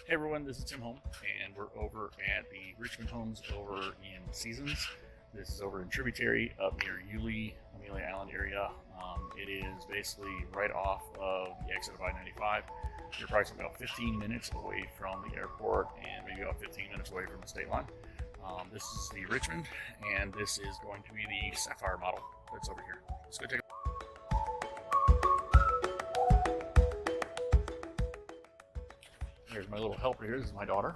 Hey everyone, this is Tim Holm, and we're over at the Richmond homes over in Seasons. This is over in Tributary, up near Yulee, Amelia Island area. It is basically right off of the exit of I-95. You're approximately about 15 minutes away from the airport and maybe about 15 minutes away from the state line. This is the Richmond, and this is going to be the Saphire model that's over here. Let's go take a look. Here's my little helper here. This is my daughter.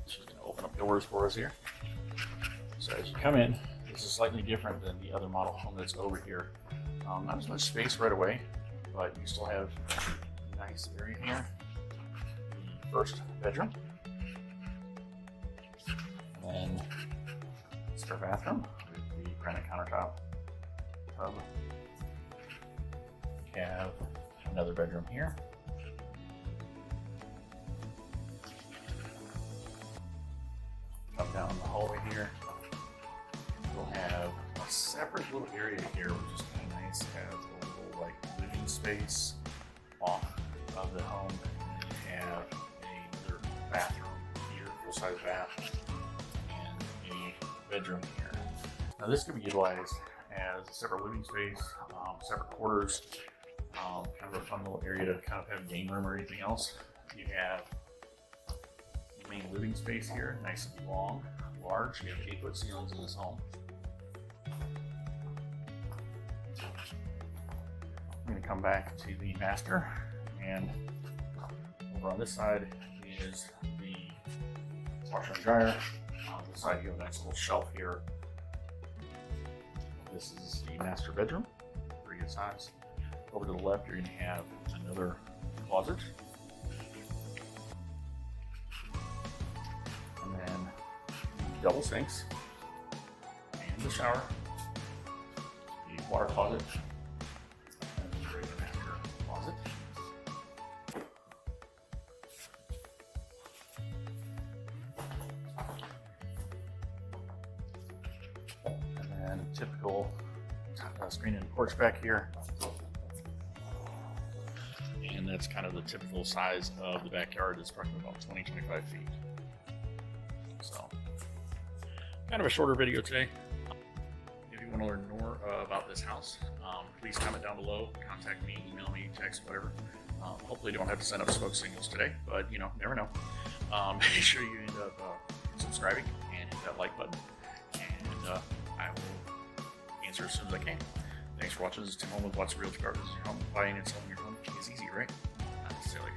She's going to open up doors for us here. So as you come in, this is slightly different than the other model home that's over here. Not as much space right away, but you still have a nice area here. The first bedroom. And then it's our bathroom with the granite countertop tub. We have another bedroom here. Come down the hallway here. We'll have a separate little area here, which is kind of nice. It has a little like living space off of the home. And you have another bathroom here, full-size bath, and a bedroom here. Now this could be utilized as a separate living space, separate quarters, kind of a fun little area to kind of have a game room or anything else. You have main living space here, nice and long, large. You have 8-foot ceilings in this home. I'm going to come back to the master, and over on this side is the washer and dryer. On this side you have a nice little shelf here. This is the master bedroom, pretty good size. Over to the left you're going to have another closet. And then double sinks, and the shower, the water closet, and the regular master closet. And then typical screen and porch back here. And that's kind of the typical size of the backyard. It's probably about 20-25 feet. So, kind of a shorter video today. If you want to learn more about this house, please comment down below, contact me, email me, text, whatever. Hopefully don't have to send up smoke signals today, but you know, never know. Make sure you end up subscribing and hit that like button, and I will answer as soon as I can. Thanks for watching. This is Tim Holm with Watsonrealtycorp. This is your home. Buying and selling your home is easy, right? Not necessarily.